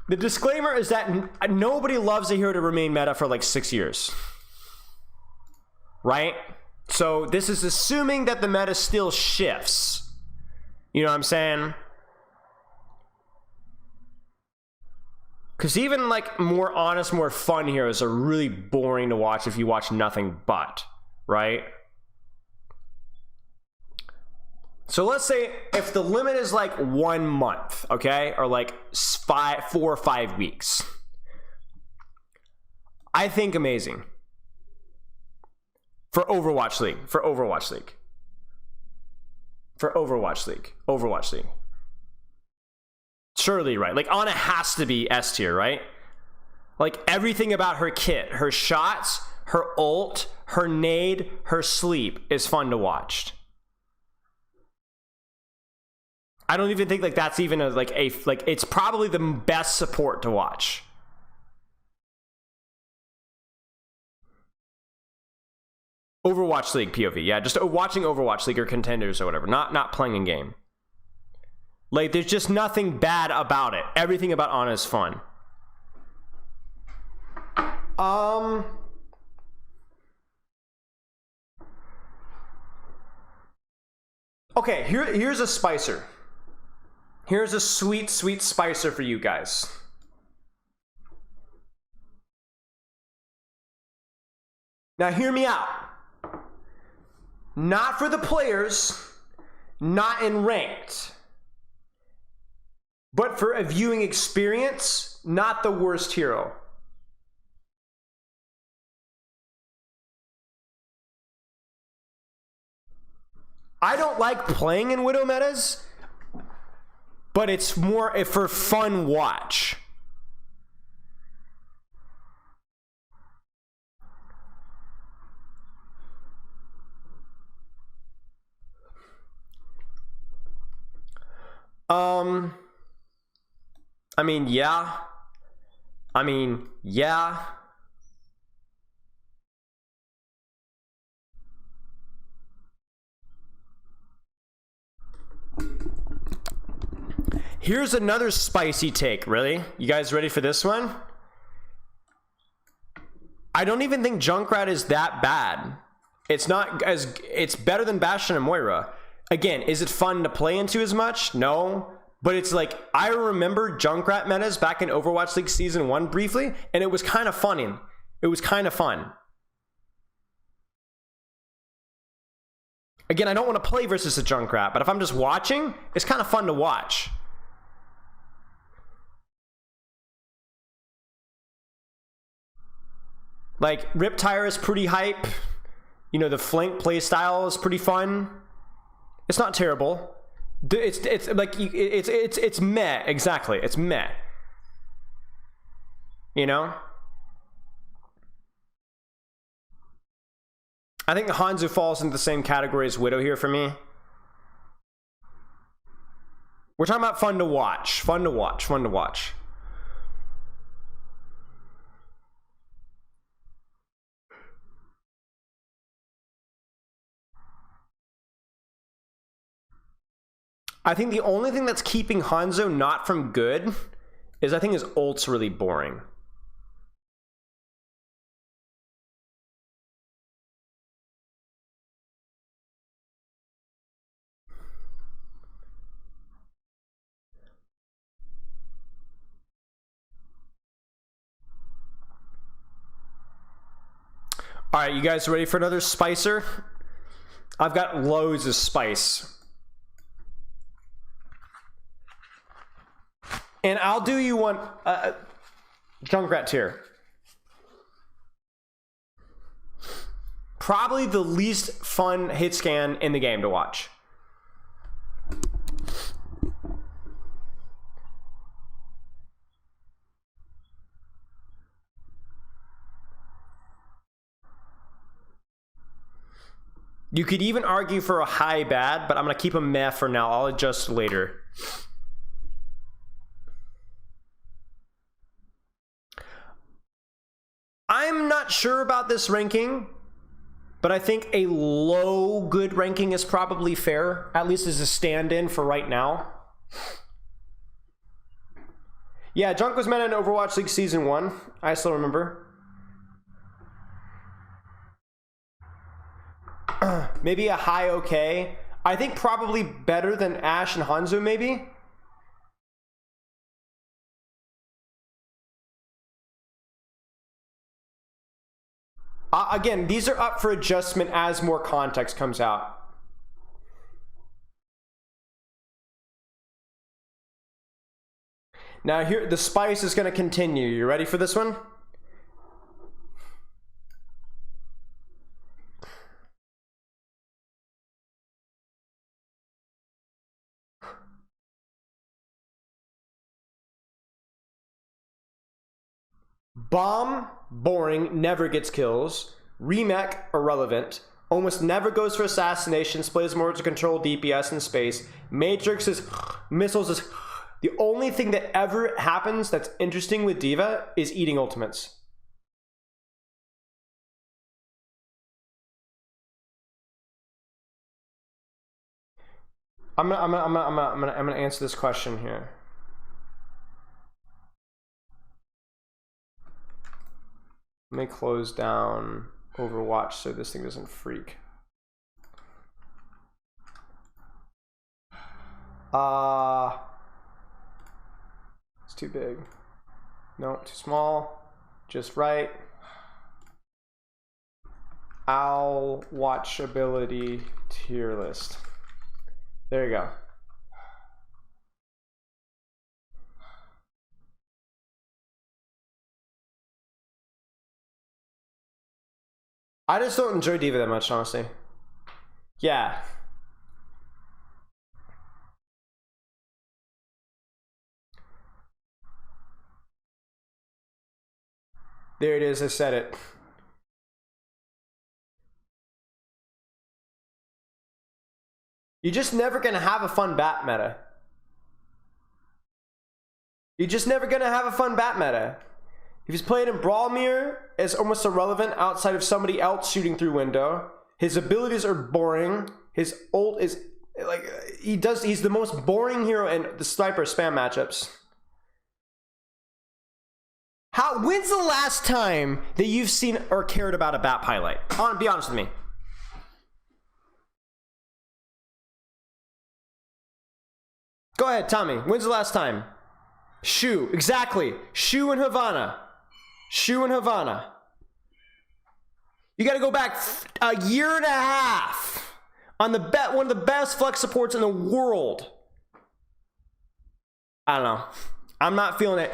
The disclaimer is that nobody loves a hero to remain meta for like 6 years. Right? So this is assuming that the meta still shifts. You know what I'm saying? Because even like more honest, more fun heroes are really boring to watch if you watch nothing but, right? So let's say if the limit is like 1 month, okay? Or like 4 or 5 weeks. I think amazing. For Overwatch League. For Overwatch League. For Overwatch League. Overwatch League. Surely, right? Like, Ana has to be S tier, right? Like, everything about her kit, her shots, her ult, her nade, her sleep is fun to watch. I don't even think like that's even like it's probably the best support to watch. Overwatch League POV, yeah, just watching Overwatch League or contenders or whatever, not playing in game. Like, there's just nothing bad about it. Everything about Ana is fun. Okay, here's a spicer. Here's a sweet, sweet spicer for you guys. Now hear me out. Not for the players, not in ranked, but for a viewing experience, not the worst hero. I don't like playing in Widow metas, but it's more for fun watch. I mean, yeah. Here's another spicy take, really? You guys ready for this one? I don't even think Junkrat is that bad. It's not as, it's better than Bastion and Moira. Again, is it fun to play into as much? No. But it's like, I remember Junkrat metas back in Overwatch League Season 1 briefly, and it was kind of funny. It was kind of fun. Again, I don't want to play versus a Junkrat, but if I'm just watching, it's kind of fun to watch. Like, Riptire is pretty hype. You know, the flank playstyle is pretty fun. It's not terrible. It's like it's meh, exactly. It's meh. You know? I think Hanzo falls into the same category as Widow here for me. We're talking about fun to watch. Fun to watch. Fun to watch. I think the only thing that's keeping Hanzo not from good is I think his ult's really boring. All right, you guys ready for another spicer? I've got loads of spice. And I'll do you one, Junkrat tier. Probably the least fun hit scan in the game to watch. You could even argue for a high bad, but I'm gonna keep a meh for now. I'll adjust later. I'm not sure about this ranking, but I think a low good ranking is probably fair, at least as a stand-in for right now. Yeah, Junk was meta in Overwatch League Season 1. I still remember. Maybe a high okay. I think probably better than Ashe and Hanzo, maybe. Again, these are up for adjustment as more context comes out. Now here, the spice is going to continue. You ready for this one? Bomb, boring, never gets kills. Remech, irrelevant. Almost never goes for assassinations, plays more to control DPS in space. Matrix is missiles is the only thing that ever happens that's interesting with D.Va is eating ultimates. I'm gonna answer this question here. Let me close down Overwatch so this thing doesn't freak. It's too big. No, too small. Just right. Watchability tier list. There you go. I just don't enjoy D.Va that much, honestly. Yeah. There it is, I said it. You're just never gonna have a fun bat meta. You're just never gonna have a fun bat meta. If he's played in Brawl Mirror, it's almost irrelevant outside of somebody else shooting through window. His abilities are boring. His ult is like he's the most boring hero in the sniper spam matchups. When's the last time that you've seen or cared about a bat highlight? Be honest with me. Go ahead, Tommy. When's the last time? Shu, exactly. Shu and Havana. Shu and Havana. You got to go back a year and a half on one of the best flex supports in the world. I don't know. I'm not feeling it.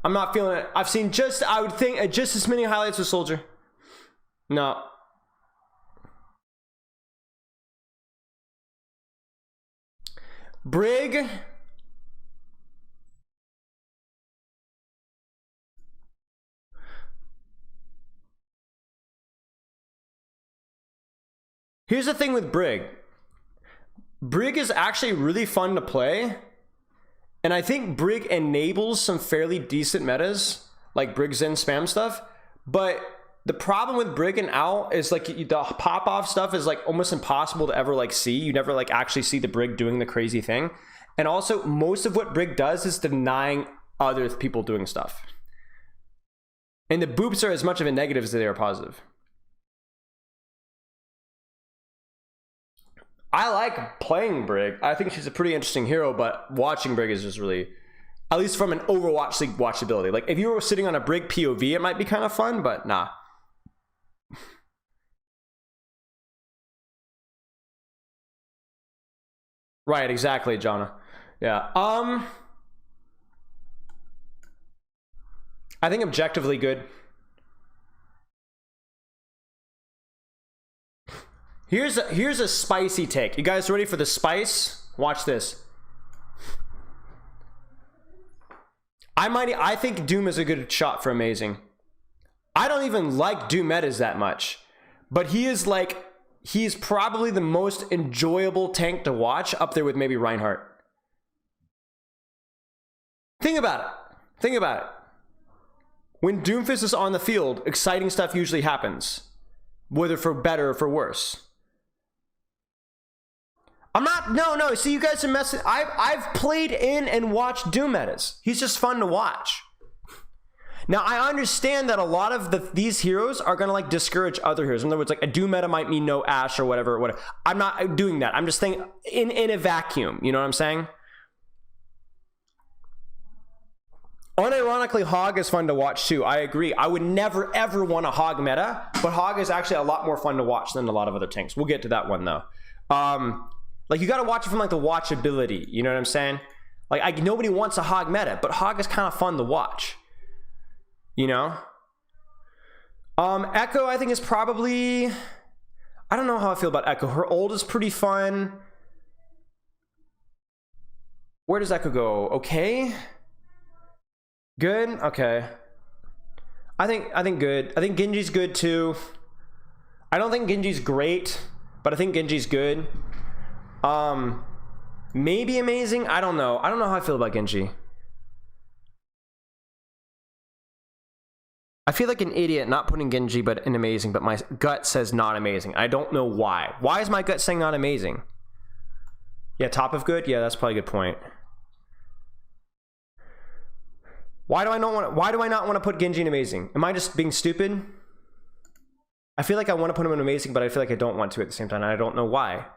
I'm not feeling it. I've seen I would think just as many highlights with Soldier. No. Brig. Here's the thing with Brig. Brig is actually really fun to play. And I think Brig enables some fairly decent metas, like Brig Zen spam stuff. But the problem with Brig and Owl is like the pop-off stuff is like almost impossible to ever like see. You never like actually see the Brig doing the crazy thing. And also most of what Brig does is denying other people doing stuff. And the boops are as much of a negative as they are positive. I like playing Brig. I think she's a pretty interesting hero, but watching Brig is just really, at least from an Overwatch League watchability. Like if you were sitting on a Brig POV, it might be kind of fun, but nah. Right, exactly, Jonna. Yeah. I think objectively good. Here's a spicy take. You guys ready for the spice? Watch this. I think Doom is a good shot for amazing. I don't even like Doom metas that much, but he's probably the most enjoyable tank to watch, up there with maybe Reinhardt. Think about it. Think about it. When Doomfist is on the field, exciting stuff usually happens, whether for better or for worse. I'm not, no, see, you guys are messing. I've played in and watched Doom metas. He's just fun to watch. Now, I understand that a lot of these heroes are gonna like discourage other heroes. In other words, like a Doom meta might mean no Ashe or whatever. I'm not doing that. I'm just saying in a vacuum. You know what I'm saying? Unironically, Hog is fun to watch too. I agree. I would never ever want a Hog meta, but Hog is actually a lot more fun to watch than a lot of other tanks. We'll get to that one though. Like you got to watch it from like the watchability. You know what I'm saying? Like nobody wants a Hog meta, but Hog is kind of fun to watch. You know? Echo, I think, is probably... I don't know how I feel about Echo. Her ult is pretty fun. Where does Echo go? Okay. Good? Okay. I think good. I think Genji's good too. I don't think Genji's great, but I think Genji's good. Maybe amazing? I don't know. I don't know how I feel about Genji. I feel like an idiot not putting Genji but in amazing, but my gut says not amazing. I don't know why. Why is my gut saying not amazing? Yeah, top of good? Yeah, that's probably a good point. Why do I not want to put Genji in amazing? Am I just being stupid? I feel like I want to put him in amazing, but I feel like I don't want to at the same time, and I don't know why.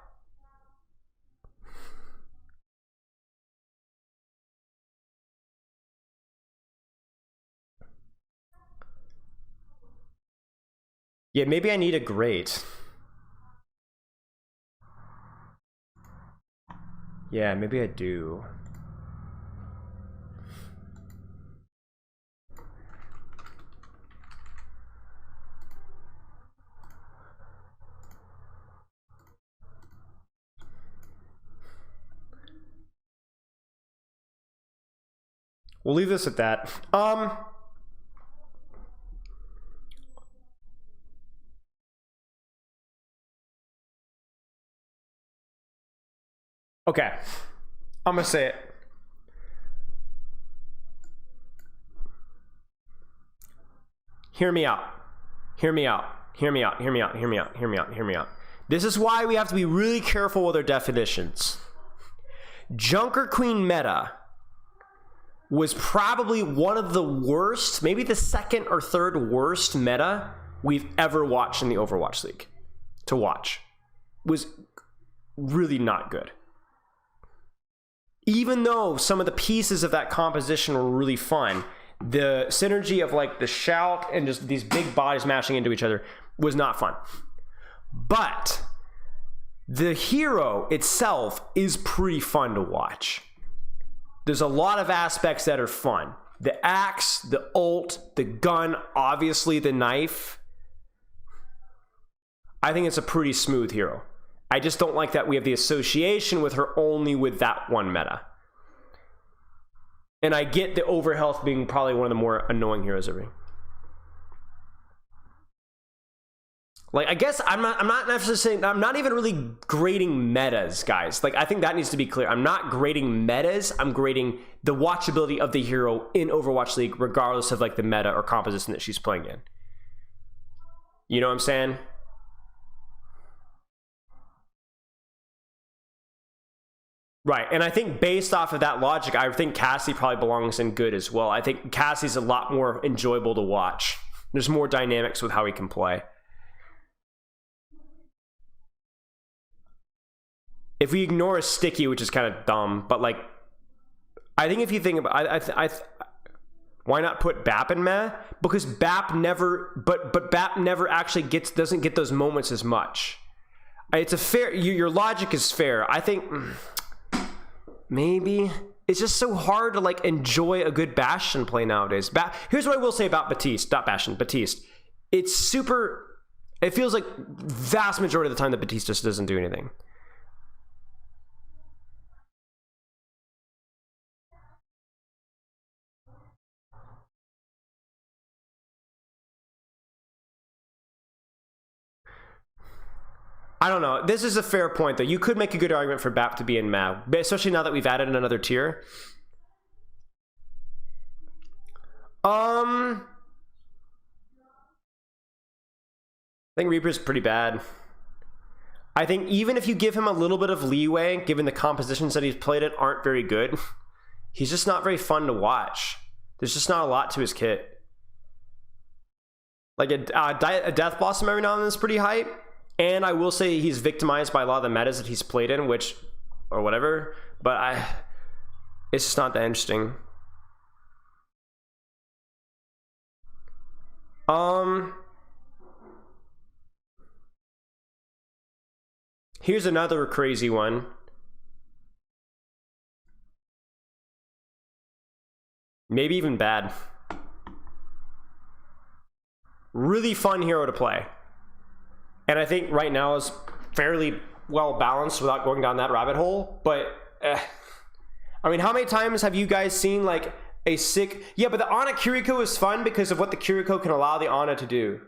Yeah, maybe I need a great. Yeah, maybe I do. We'll leave this at that. Okay, I'm gonna say it. Hear me out. Hear me out. Hear me out. Hear me out. Hear me out. Hear me out. Hear me out. This is why we have to be really careful with our definitions. Junkerqueen meta was probably one of the worst, maybe the second or third worst meta we've ever watched in the Overwatch League. To watch. Was really not good. Even though some of the pieces of that composition were really fun, the synergy of like the shout and just these big bodies mashing into each other was not fun. But the hero itself is pretty fun to watch. There's a lot of aspects that are fun. The axe, the ult, the gun, obviously the knife. I think it's a pretty smooth hero. I just don't like that we have the association with her only with that one meta. And I get the overhealth being probably one of the more annoying heroes ever. Like, I guess I'm not necessarily saying, I'm not even really grading metas, guys. Like, I think that needs to be clear. I'm not grading metas. I'm grading the watchability of the hero in Overwatch League, regardless of like the meta or composition that she's playing in. You know what I'm saying? Right, and I think based off of that logic, I think Cassie probably belongs in good as well. I think Cassie's a lot more enjoyable to watch. There's more dynamics with how he can play. If we ignore a sticky, which is kind of dumb, but like, I think if you think about, why not put Bap in meh? Because Bap never, but Bap never actually doesn't get those moments as much. It's a fair, your logic is fair. I think. Maybe it's just so hard to like enjoy a good Bastion play nowadays. Here's what I will say about Baptiste, not Bastion, Baptiste. It's super. It feels like vast majority of the time that Baptiste just doesn't do anything. I don't know. This is a fair point, though. You could make a good argument for BAP to be in MAV, especially now that we've added another tier. I think Reaper's pretty bad. I think even if you give him a little bit of leeway, given the compositions that he's played at aren't very good, he's just not very fun to watch. There's just not a lot to his kit. Like a Death Blossom every now and then is pretty hype. And I will say he's victimized by a lot of the metas that he's played in, which, or whatever. But it's just not that interesting. Here's another crazy one. Maybe even bad. Really fun hero to play. And I think right now is fairly well balanced without going down that rabbit hole. But, I mean, how many times have you guys seen like a sick... Yeah, but the Ana Kiriko is fun because of what the Kiriko can allow the Ana to do.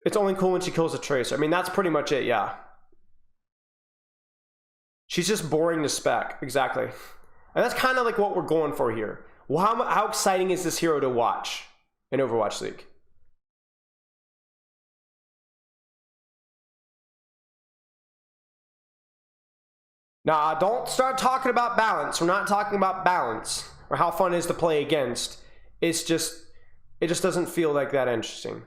It's only cool when she kills a Tracer. I mean, that's pretty much it, yeah. She's just boring to spec, exactly. And that's kind of like what we're going for here. Well, how exciting is this hero to watch in Overwatch League? Nah, don't start talking about balance. We're not talking about balance or how fun it is to play against. It's just, it just doesn't feel like that interesting.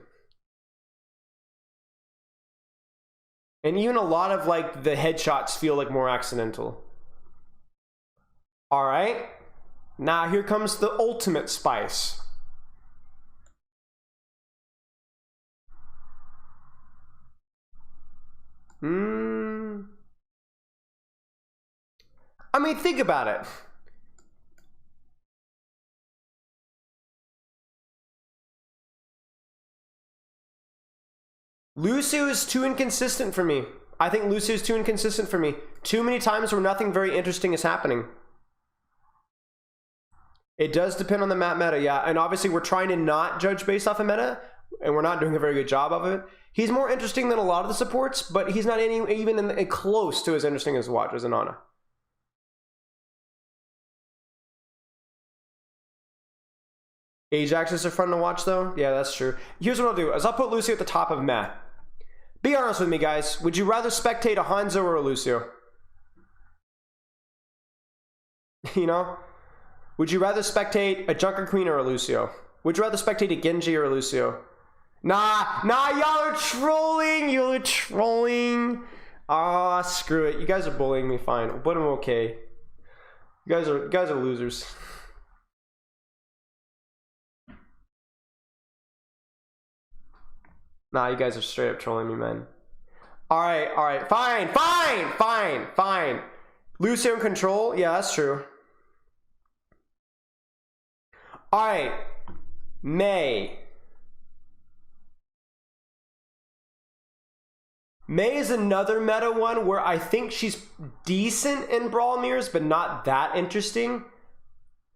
And even a lot of like the headshots feel like more accidental. All right. Now here comes the ultimate spice. I mean, think about it. Lucio is too inconsistent for me. I think Lucio is too inconsistent for me. Too many times where nothing very interesting is happening. It does depend on the map meta, yeah. And obviously we're trying to not judge based off of meta, and we're not doing a very good job of it. He's more interesting than a lot of the supports, but he's not even close to as interesting as Watch as an Ana. Ajaxes are fun to watch though. Yeah, that's true. Here's what I'll do, is I'll put Lucio at the top of meh. Be honest with me, guys. Would you rather spectate a Hanzo or a Lucio? You know? Would you rather spectate a Junkerqueen or a Lucio? Would you rather spectate a Genji or a Lucio? Nah, y'all are trolling. Y'all are trolling. Ah, screw it. You guys are bullying me. Fine, but I'm okay. You guys are losers. Nah, you guys are straight up trolling me, man. All right, fine. Lucio in control? Yeah, that's true. All right, Mei. Mei is another meta one where I think she's decent in Brawl Mirrors, but not that interesting.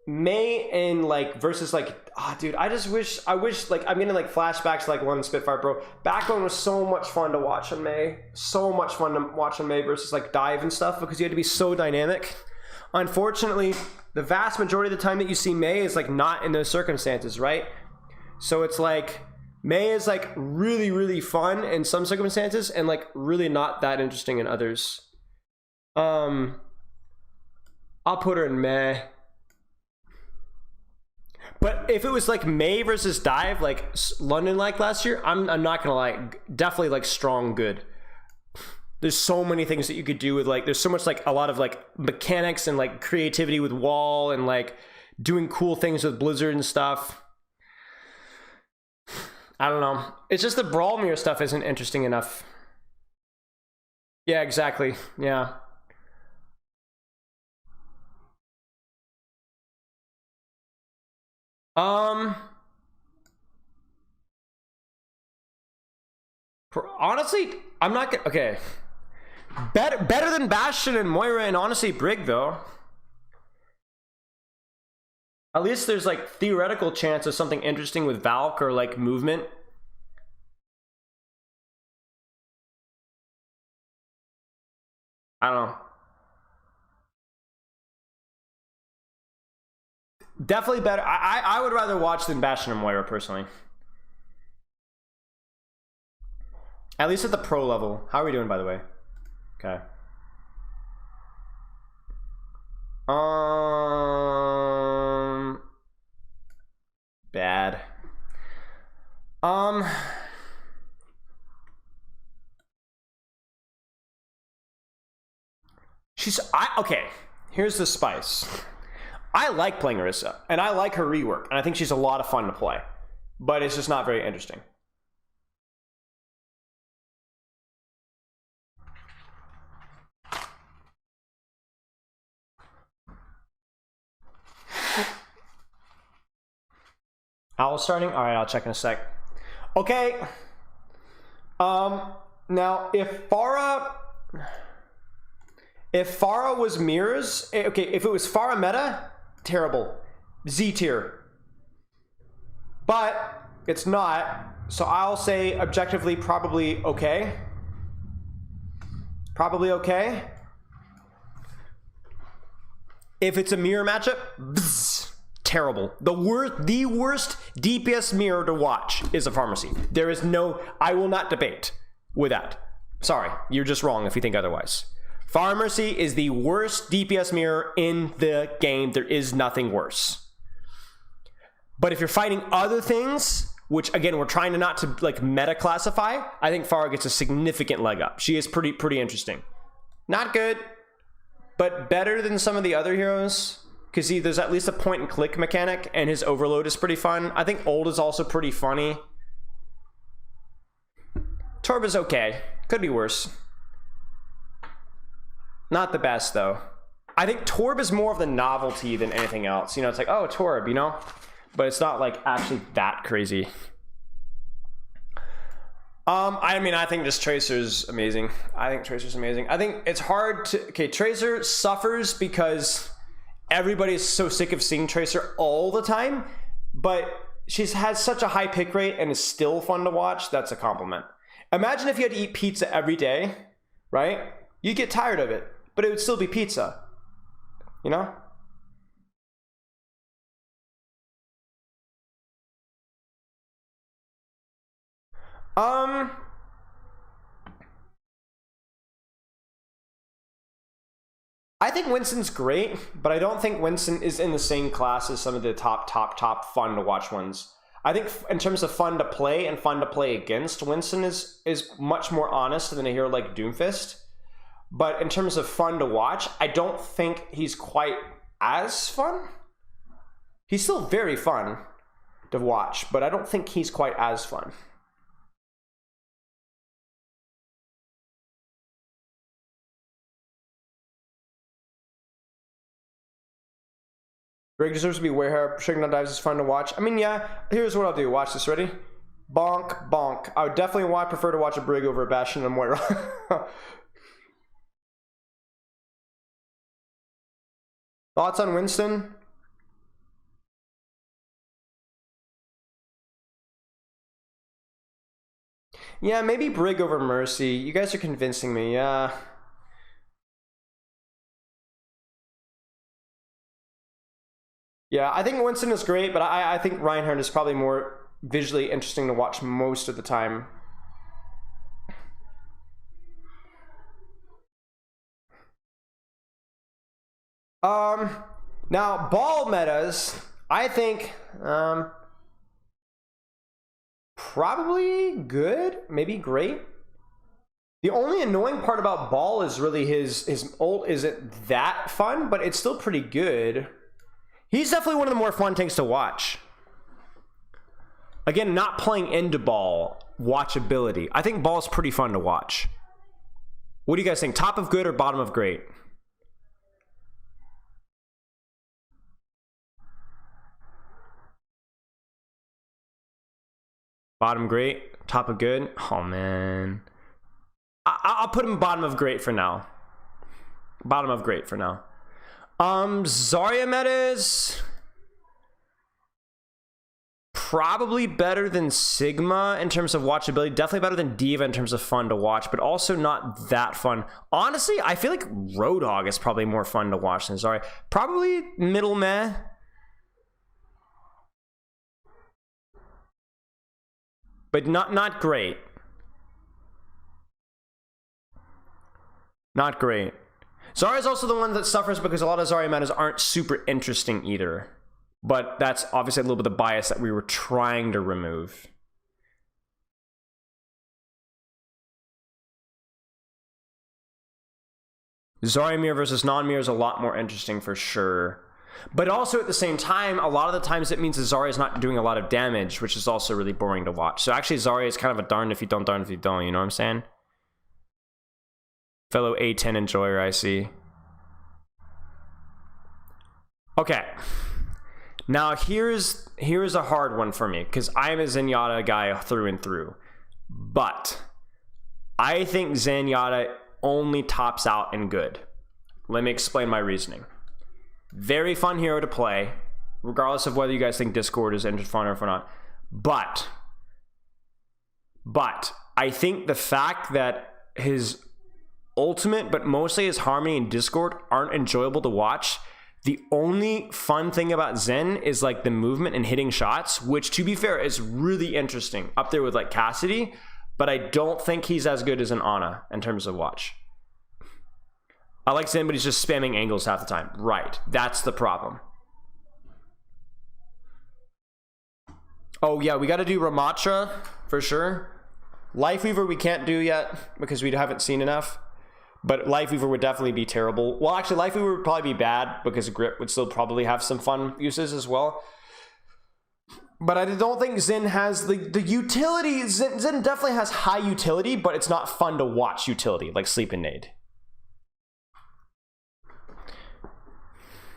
Mei and like versus like, dude, I wish like I'm getting like flashbacks to like London Spitfire, bro. Backbone was so much fun to watch on Mei. So much fun to watch on Mei versus like Dive and stuff because you had to be so dynamic. Unfortunately, the vast majority of the time that you see Mei is like not in those circumstances, right? So it's like Mei is like really, really fun in some circumstances and like really not that interesting in others. I'll put her in Mei. But if it was like Mei versus Dive, like London like last year, I'm not gonna lie, definitely like strong good. There's so many things that you could do with like, there's so much like a lot of like mechanics and like creativity with Wall and like doing cool things with Blizzard and stuff. I don't know. It's just the Brawl Mirror stuff isn't interesting enough. Yeah, exactly. Yeah. Honestly, I'm not gonna, okay. Better than Bastion and Moira and honestly Brig though. At least there's like theoretical chance of something interesting with Valk or like movement. I don't know. Definitely better. I would rather watch than Bastion and Moira personally. At least at the pro level. How are we doing, by the way? Okay. Bad. Okay, here's the spice. I like playing Orisa, and I like her rework, and I think she's a lot of fun to play, but it's just not very interesting. Owl starting? All right, I'll check in a sec. Okay. Now if Pharah was mirrors, okay, if it was Pharah meta, terrible. Z tier. But it's not, so I'll say objectively probably okay. Probably okay. If it's a mirror matchup, bzz, terrible. The worst DPS mirror to watch is a pharmacy. There is no, I will not debate with that. Sorry, you're just wrong if you think otherwise. Pharmacy is the worst DPS mirror in the game. There is nothing worse. But if you're fighting other things, which again we're trying to not to like meta classify, I think Pharah gets a significant leg up. She is pretty interesting. Not good, but better than some of the other heroes. Because there's at least a point and click mechanic, and his overload is pretty fun. I think ult is also pretty funny. Torb is okay. Could be worse. Not the best though. I think Torb is more of the novelty than anything else. You know, it's like, oh, Torb, you know? But it's not like actually that crazy. I mean, I think this Tracer's amazing. I think it's hard to, okay, Tracer suffers because everybody's so sick of seeing Tracer all the time, but she's has such a high pick rate and is still fun to watch. That's a compliment. Imagine if you had to eat pizza every day, right? You'd get tired of it, but it would still be pizza, you know? I think Winston's great, but I don't think Winston is in the same class as some of the top fun to watch ones. I think in terms of fun to play and fun to play against, Winston is much more honest than a hero like Doomfist. But in terms of fun to watch, I don't think he's quite as fun. He's still very fun to watch, but I don't think he's quite as fun. Brig deserves to be aware. Shaking on dives is fun to watch. I mean, yeah, here's what I'll do. Watch this. Ready? Bonk, bonk. I would definitely prefer to watch a Brig over a Bastion Moira. Thoughts on Winston? Yeah, maybe Brig over Mercy. You guys are convincing me, yeah. Yeah, I think Winston is great, but I think Reinhardt is probably more visually interesting to watch most of the time. Now, ball metas, I think, probably good, maybe great. The only annoying part about ball is really his ult isn't that fun, but it's still pretty good. He's definitely one of the more fun things to watch. Again, not playing into ball, watchability. I think ball's pretty fun to watch. What do you guys think? Top of good or bottom of great? Bottom great, top of good. Oh man, I'll put him bottom of great for now. Bottom of great for now. Zarya metas probably better than Sigma in terms of watchability. Definitely better than Diva in terms of fun to watch, but also not that fun. Honestly, I feel like Roadhog is probably more fun to watch than Zarya. Probably middle meh. But not great. Not great. Zarya is also the one that suffers because a lot of Zarya metas aren't super interesting either. But that's obviously a little bit of bias that we were trying to remove. Zarya mirror versus non-mirror is a lot more interesting for sure. But also at the same time, a lot of the times it means that Zarya is not doing a lot of damage, which is also really boring to watch. So actually Zarya is kind of a darn if you don't, darn if you don't, you know what I'm saying? Fellow A10 enjoyer, I see. Okay. Now here's a hard one for me, because I'm a Zenyatta guy through and through. But I think Zenyatta only tops out in good. Let me explain my reasoning. Very fun hero to play, regardless of whether you guys think Discord is fun or not. But I think the fact that his ultimate, but mostly his harmony and Discord aren't enjoyable to watch. The only fun thing about Zen is like the movement and hitting shots, which to be fair is really interesting, up there with like Cassidy, but I don't think he's as good as an Ana in terms of watch. I like Zen, but he's just spamming angles half the time. Right, that's the problem. Oh yeah, we got to do Ramattra for sure. Lifeweaver we can't do yet because we haven't seen enough. But Lifeweaver would definitely be terrible. Well, actually, Lifeweaver would probably be bad because Grip would still probably have some fun uses as well. But I don't think Zen has the utility. Zen definitely has high utility, but it's not fun to watch utility like Sleep and Nade.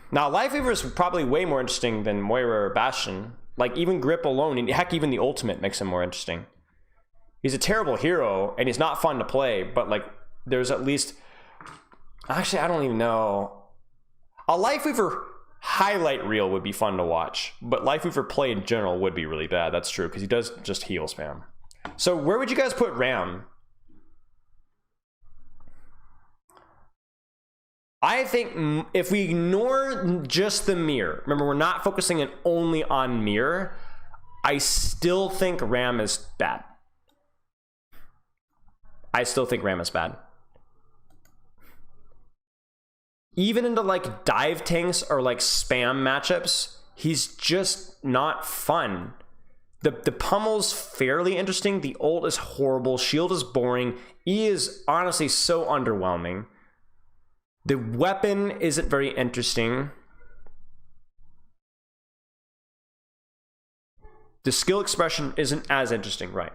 Now, Lifeweaver is probably way more interesting than Moira or Bastion. Like, even Grip alone, and heck, even the ultimate makes him more interesting. He's a terrible hero, and he's not fun to play, but, like, there's at least... Actually, I don't even know. A Lifeweaver highlight reel would be fun to watch, but Lifeweaver play in general would be really bad. That's true, because he does just heal spam. So, where would you guys put Ram? I think if we ignore just the mirror, remember we're not focusing it only on mirror, I still think Ram is bad. I still think Ram is bad. Even into like dive tanks or like spam matchups, he's just not fun. The pummel's fairly interesting, the ult is horrible, shield is boring, E is honestly so underwhelming. The weapon isn't very interesting. The skill expression isn't as interesting, right?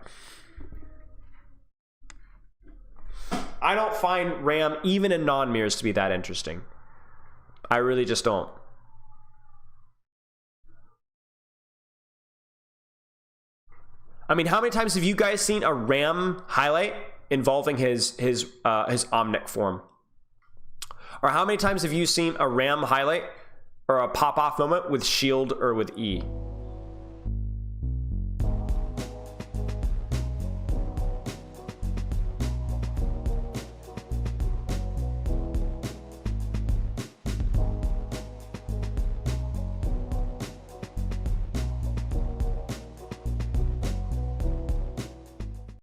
I don't find Ram, even in non-mirrors, to be that interesting. I really just don't. I mean, how many times have you guys seen a Ram highlight involving his Omnic form? Or how many times have you seen a Ram highlight or a pop-off moment with shield or with E?